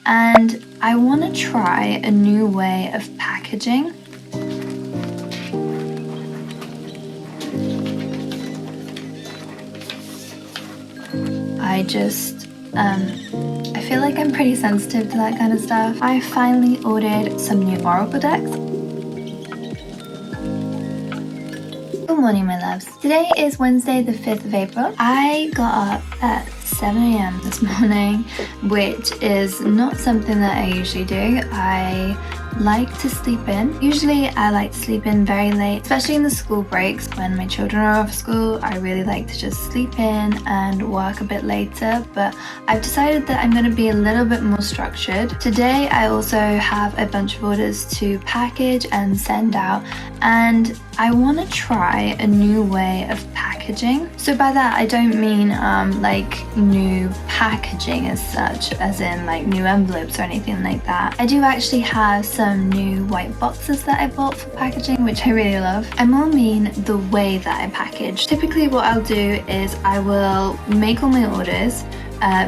and I want to try a new way of packaging. I feel like I'm pretty sensitive to that kind of stuff. I finally ordered some new oracle decks. Good morning, my loves. Today is Wednesday, the 5th of April. I got up at 7 a.m. this morning, which is not something that I usually do. I like to sleep in. Usually I like to sleep in very late, especially in the school breaks when my children are off school. I really like to just sleep in and work a bit later, but I've decided that I'm going to be a little bit more structured. Today I also have a bunch of orders to package and send out, and I want to try a new way of packaging. So by that I don't mean like new packaging as such, as in like new envelopes or anything like that. I do actually have some new white boxes that I bought for packaging, which I really love. I more mean the way that I package. Typically what I'll do is I will make all my orders,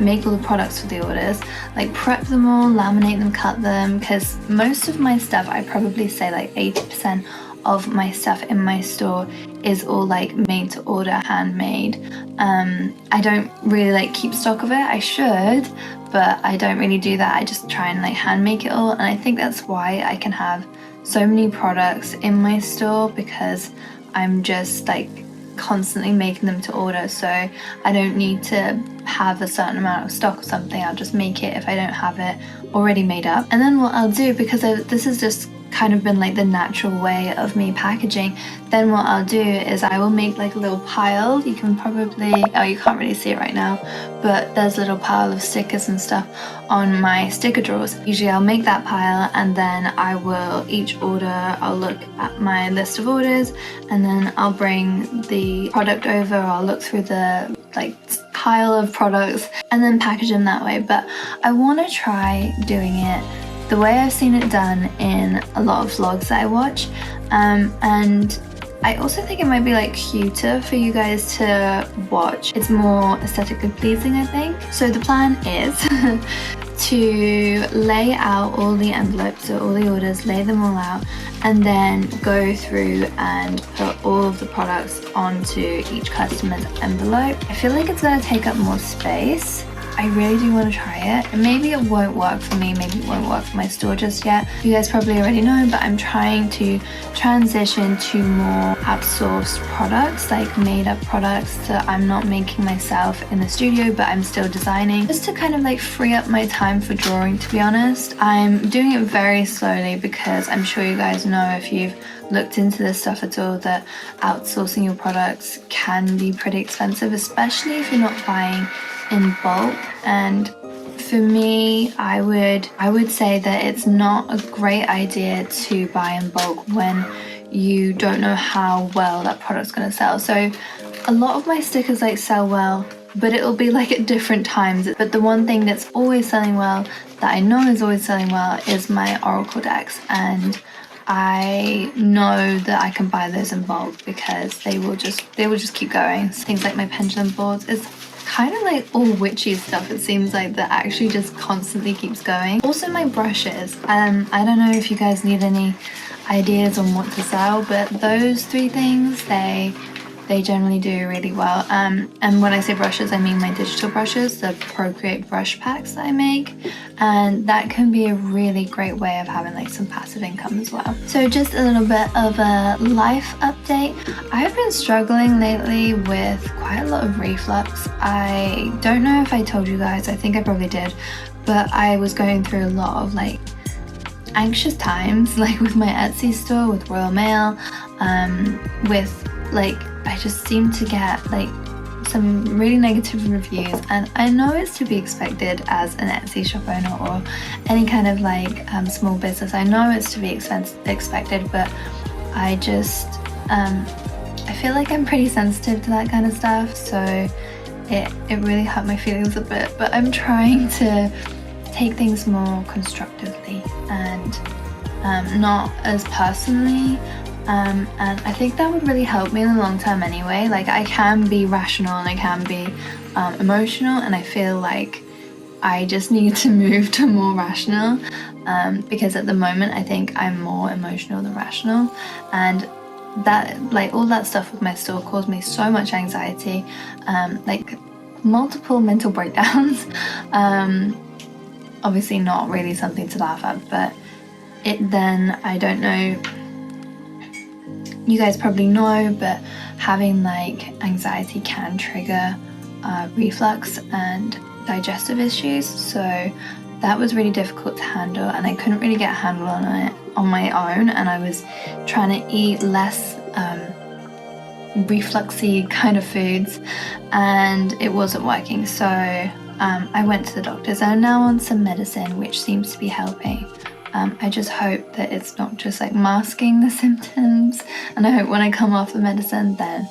make all the products for the orders, like prep them all, laminate them, cut them, because most of my stuff, I probably say like 80% of my stuff in my store is all like made to order, handmade. I don't really like keep stock of it. I should, but I don't really do that. I just try and like hand make it all, and I think that's why I can have so many products in my store, because I'm just like constantly making them to order, so I don't need to have a certain amount of stock or something. I'll just make it if I don't have it already made up. And then what I'll do, because this has just kind of been like the natural way of me packaging, then what I'll do is I will make like a little pile. You can probably, oh, you can't really see it right now, but there's a little pile of stickers and stuff on my sticker drawers. Usually I'll make that pile, and then I will, each order, I'll look at my list of orders, and then I'll bring the product over, or I'll look through the like pile of products and then package them that way. But I want to try doing it the way I've seen it done in a lot of vlogs that I watch, and I also think it might be like cuter for you guys to watch. It's more aesthetically pleasing, I think. So the plan is to lay out all the envelopes, so all the orders, lay them all out, and then go through and put all of the products onto each customer's envelope. I feel like it's going to take up more space. I really do want to try it, and maybe it won't work for me, maybe it won't work for my store just yet. You guys probably already know, but I'm trying to transition to more outsourced products, like made up products that I'm not making myself in the studio, but I'm still designing, just to kind of like free up my time for drawing, to be honest. I'm doing it very slowly because I'm sure you guys know, if you've looked into this stuff at all, that outsourcing your products can be pretty expensive, especially if you're not buying in bulk. And for me, I would say that it's not a great idea to buy in bulk when you don't know how well that product's going to sell. So a lot of my stickers like sell well, but it'll be like at different times. But the one thing that's always selling well, that I know is always selling well, is my oracle decks, and I know that I can buy those in bulk because they will just keep going. Things like my pendulum boards is kind of like all witchy stuff, it seems like, that actually just constantly keeps going. Also my brushes, I don't know if you guys need any ideas on what to sell, but those three things, they generally do really well. And when I say brushes, I mean my digital brushes, the Procreate brush packs that I make, and that can be a really great way of having like some passive income as well. So just a little bit of a life update. I've been struggling lately with quite a lot of reflux. I don't know if I told you guys, I think I probably did, but I was going through a lot of like anxious times, like with my Etsy store, with Royal Mail, with like, I just seem to get like some really negative reviews, and I know it's to be expected as an Etsy shop owner or any kind of like small business. I know it's to be expected, but I just I feel like I'm pretty sensitive to that kind of stuff, so it really hurt my feelings a bit. But I'm trying to take things more constructively and not as personally. And I think that would really help me in the long term anyway. Like, I can be rational and I can be emotional, and I feel like I just need to move to more rational, because at the moment I think I'm more emotional than rational, and that, like, all that stuff with my store caused me so much anxiety, like multiple mental breakdowns. Obviously not really something to laugh at, but I don't know, you guys probably know, but having like anxiety can trigger reflux and digestive issues, so that was really difficult to handle, and I couldn't really get a handle on it on my own, and I was trying to eat less refluxy kind of foods, and it wasn't working. So I went to the doctors, and I'm now on some medicine which seems to be helping. I just hope that it's not just like masking the symptoms, and I hope when I come off the medicine then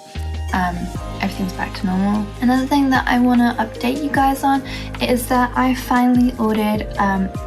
everything's back to normal. Another thing that I want to update you guys on is that I finally ordered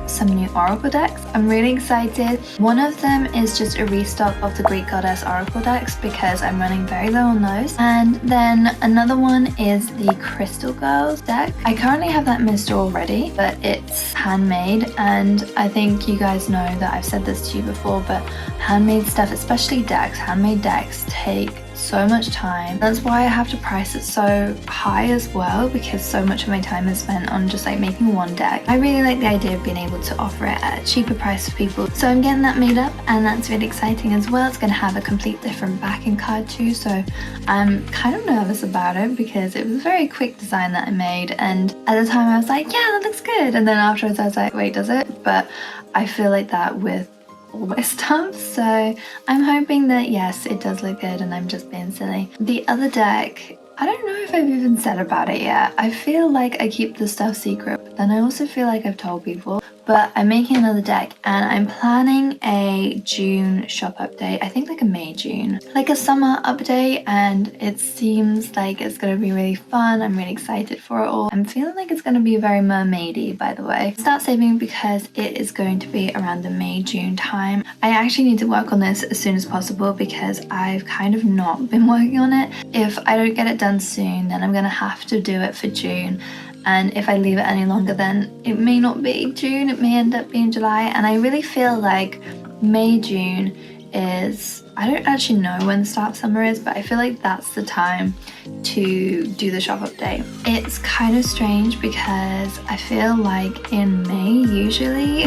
some new oracle decks. I'm really excited. One of them is just a restock of the Greek Goddess oracle decks because I'm running very low on those, and then another one is the Crystal Girls deck. I currently have that in store already, but it's handmade, and I think you guys know that I've said this to you before, but handmade stuff, especially decks, handmade decks take so much time. That's why I have to price it so high as well, because so much of my time is spent on just like making one deck. I really like the idea of being able to offer it at a cheaper price for people, so I'm getting that made up, and that's really exciting as well. It's going to have a complete different backing card too, so I'm kind of nervous about it because it was a very quick design that I made, and at the time I was like, yeah, that looks good, and then afterwards I was like, wait, does it? But I feel like that with all my stuff, so I'm hoping that yes, it does look good and I'm just being silly. The other deck, I don't know if I've even said about it yet. I feel like I keep the stuff secret, but then I also feel like I've told people. But I'm making another deck, and I'm planning a June shop update. I think like a May-June, like a summer update, and it seems like it's going to be really fun. I'm really excited for it all. I'm feeling like it's going to be very mermaidy, by the way. Start saving because it is going to be around the May-June time. I actually need to work on this as soon as possible because I've kind of not been working on it. If I don't get it done soon, then I'm going to have to do it for June. And if I leave it any longer, then it may not be June, it may end up being July. And I really feel like May, June is, I don't actually know when the start of summer is, but I feel like that's the time to do the shop update. It's kind of strange because I feel like in May usually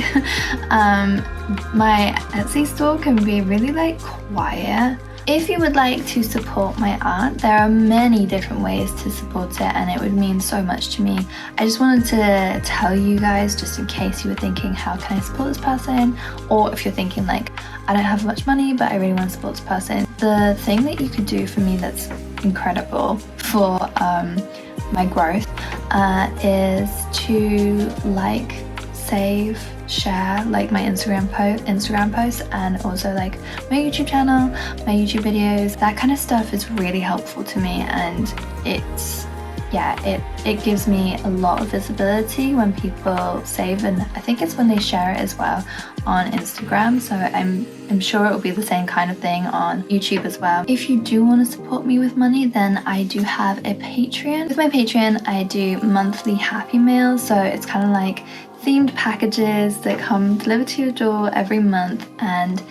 my Etsy store can be really like quiet. If you would like to support my art, there are many different ways to support it, and it would mean so much to me. I just wanted to tell you guys, just in case you were thinking, how can I support this person? Or if you're thinking like, I don't have much money, but I really want to support this person. The thing that you could do for me that's incredible for my growth is to like, save, share like my Instagram posts, and also like my YouTube channel, my YouTube videos. That kind of stuff is really helpful to me, and it gives me a lot of visibility when people save, and I think it's when they share it as well on Instagram, so I'm sure it will be the same kind of thing on YouTube as well. If you do want to support me with money, then I do have a Patreon. With my Patreon, I do monthly happy meals, so it's kind of like themed packages that come delivered to your door every month, and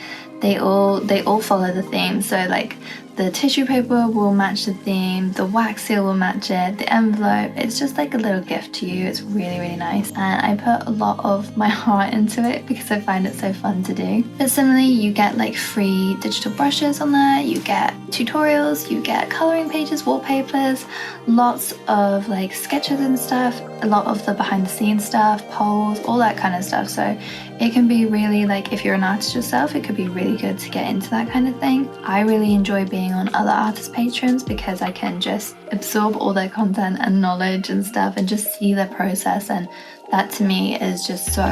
they all follow the theme. So like the tissue paper will match the theme, the wax seal will match it, the envelope, it's just like a little gift to you. It's really, really nice, and I put a lot of my heart into it because I find it so fun to do. But similarly, you get like free digital brushes on there, you get tutorials, you get coloring pages, wallpapers, lots of like sketches and stuff, a lot of the behind the scenes stuff, polls, all that kind of stuff. So it can be really like, if you're an artist yourself, it could be really good to get into that kind of thing. I really enjoy being on other artist patrons because I can just absorb all their content and knowledge and stuff and just see their process, and that to me is just so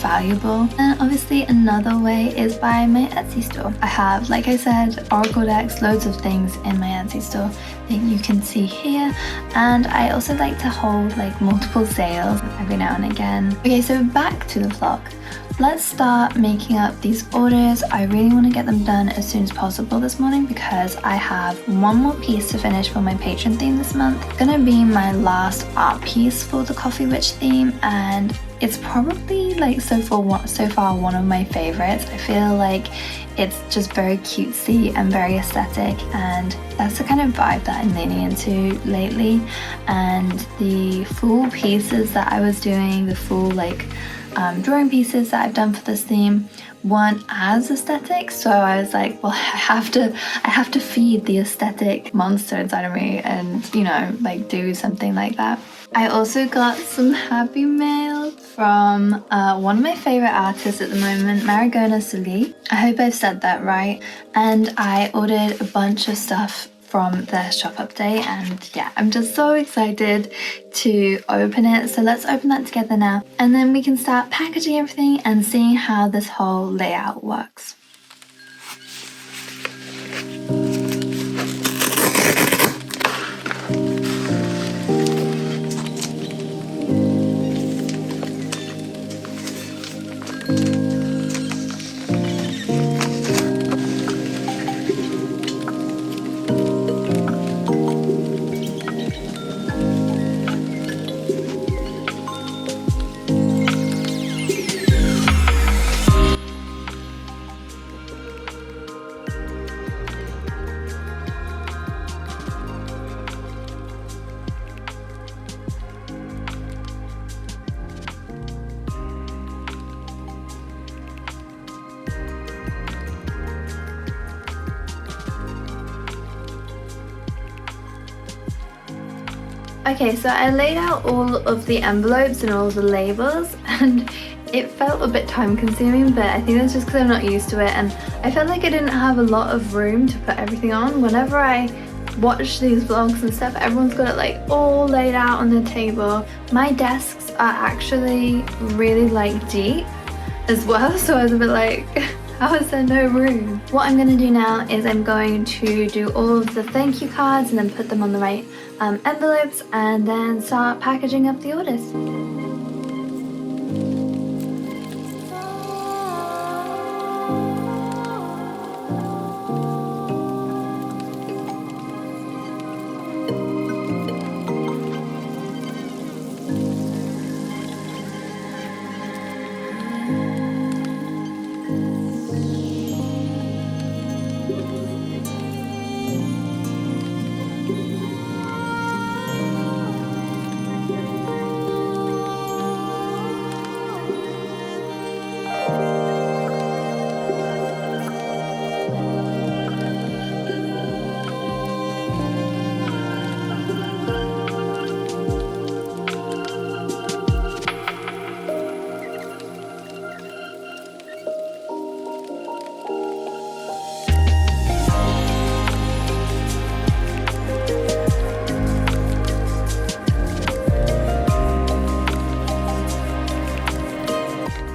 valuable. And obviously another way is by my Etsy store. I have, like I said, oracle decks, loads of things in my Etsy store that you can see here, and I also like to hold like multiple sales every now and again. Okay, so back to the vlog. let's start making up these orders. I really want to get them done as soon as possible this morning because I have one more piece to finish for my patron theme this month. It's gonna be my last art piece for the Coffee Witch theme, and it's probably like so far one of my favorites. I feel like it's just very cutesy and very aesthetic, and that's the kind of vibe that I'm leaning into lately. And the full pieces that I was doing, the full like drawing pieces that I've done for this theme weren't as aesthetic, so I was like, well, I have to feed the aesthetic monster inside of me and, you know, like do something like that. I also got some happy mail from one of my favorite artists at the moment, Marigona Suli. I hope I've said that right. And I ordered a bunch of stuff from their shop update, and yeah, I'm just so excited to open it. So let's open that together now, and then we can start packaging everything and seeing how this whole layout works. Okay, so I laid out all of the envelopes and all the labels, and it felt a bit time consuming, but I think that's just because I'm not used to it, and I felt like I didn't have a lot of room to put everything on. Whenever I watch these vlogs and stuff, everyone's got it like all laid out on the table. My desks are actually really like deep as well, so I was a bit like, how is there no room? What I'm going to do now is I'm going to do all of the thank you cards and then put them on the right envelopes, and then start packaging up the orders.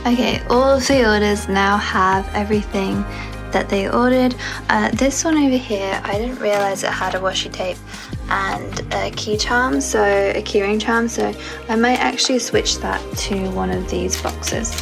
Okay, all of the orders now have everything that they ordered. This one over here, I didn't realize it had a washi tape and a key charm, so a keyring charm, so I might actually switch that to one of these boxes.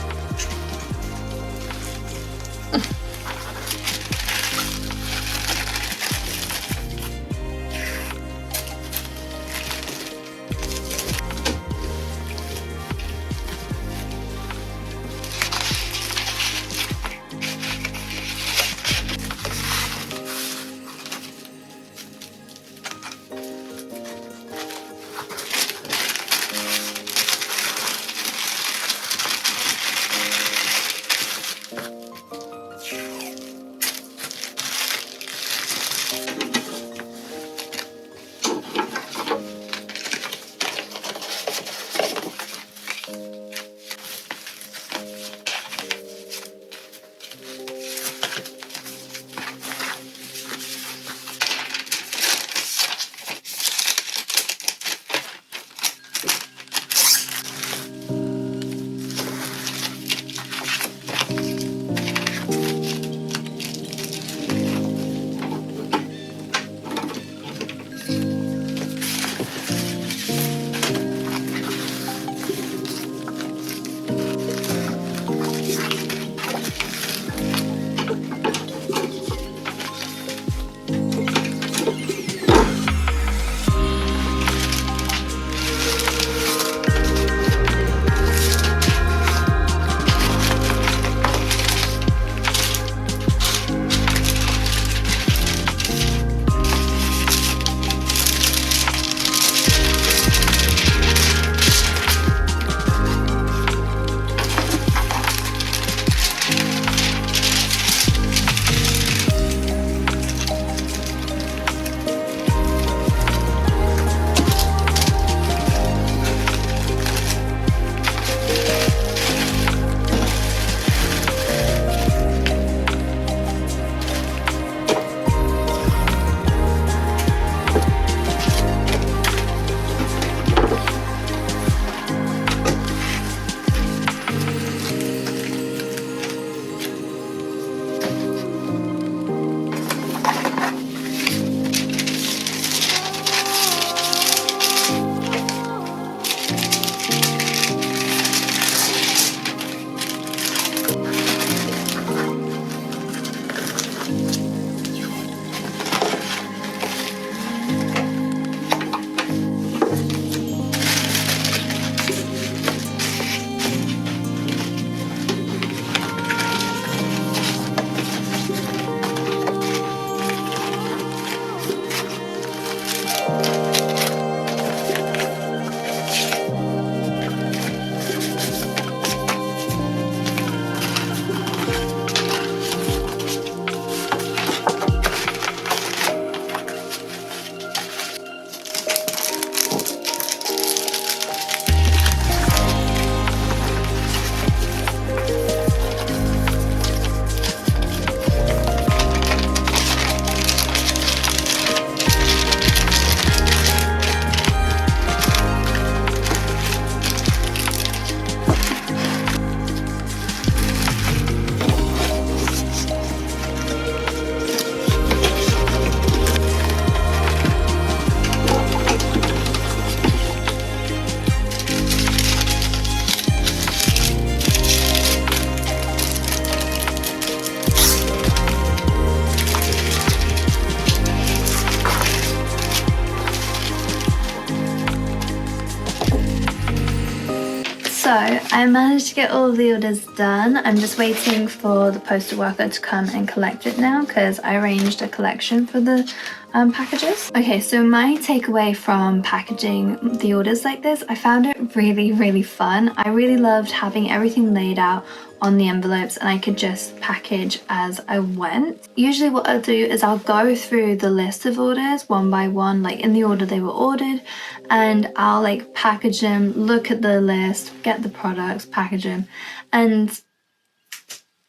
I managed to get all of the orders done. I'm just waiting for the postal worker to come and collect it now because I arranged a collection for the packages. Okay, so my takeaway from packaging the orders like this, I found it really fun. I really loved having everything laid out on the envelopes and I could just package as I went. Usually what I'll do is I'll go through the list of orders one by one, like in the order they were ordered, and I'll like package them, look at the list, get the products, package them. And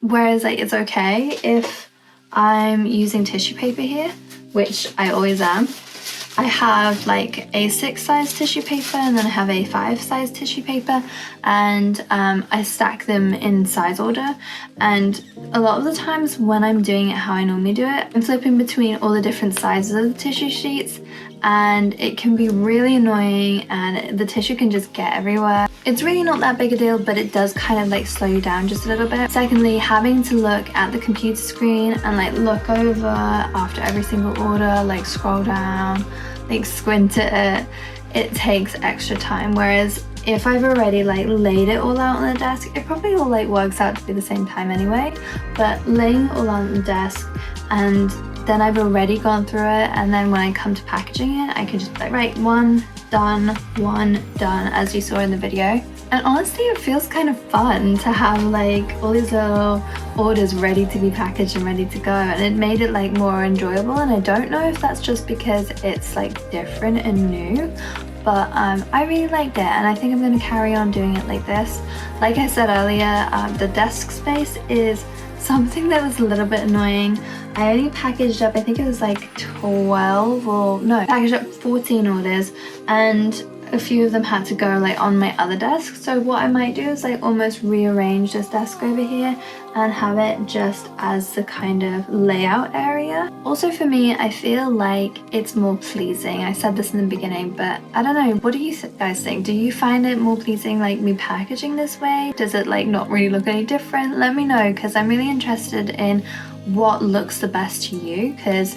whereas like it's okay if I'm using tissue paper here, which I always am. I have like A6 size tissue paper and then I have A5 size tissue paper, and I stack them in size order. And a lot of the times when I'm doing it how I normally do it, I'm flipping between all the different sizes of the tissue sheets, and it can be really annoying and the tissue can just get everywhere. It's really not that big a deal, but it does kind of like slow you down just a little bit. Secondly, having to look at the computer screen and like look over after every single order, like scroll down, like squint at it, it takes extra time. Whereas if I've already like laid it all out on the desk, it probably all like works out to be the same time anyway. But laying it all on the desk and then I've already gone through it, and then when I come to packaging it, I can just be like, right, one done, as you saw in the video. And honestly, it feels kind of fun to have like all these little orders ready to be packaged and ready to go, and it made it like more enjoyable. And I don't know if that's just because it's like different and new, but I really liked it, and I think I'm going to carry on doing it like this. Like I said earlier, the desk space is something that was a little bit annoying. I only packaged up, I think it was like 12 or no, packaged up 14 orders, and a few of them had to go like on my other desk. So what I might do is like almost rearrange this desk over here and have it just as the kind of layout area. Also for me, I feel like it's more pleasing. I said this in the beginning, but I don't know, what do you guys think? Do you find it more pleasing like me packaging this way? Does it like not really look any different? Let me know, because I'm really interested in what looks the best to you, because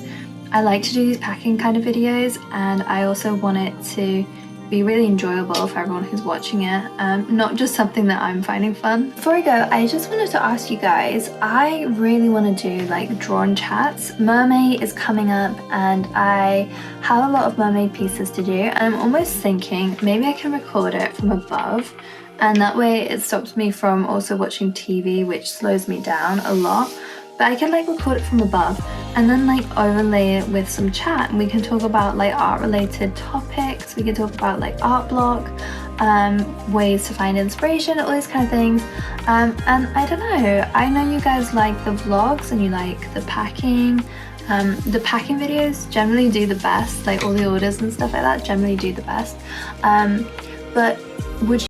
I like to do these packing kind of videos and I also want it to be really enjoyable for everyone who's watching it, not just something that I'm finding fun. Before I go, I just wanted to ask you guys, I really want to do like drawn chats. Mermaid is coming up and I have a lot of mermaid pieces to do, and I'm almost thinking maybe I can record it from above, and that way it stops me from also watching TV, which slows me down a lot. But I can like record it from above and then like overlay it with some chat, and we can talk about like art related topics. We can talk about like art block, ways to find inspiration, all these kind of things. And I don't know, I know you guys like the vlogs and you like the packing. The packing videos generally do the best, like all the orders and stuff like that generally do the best. But would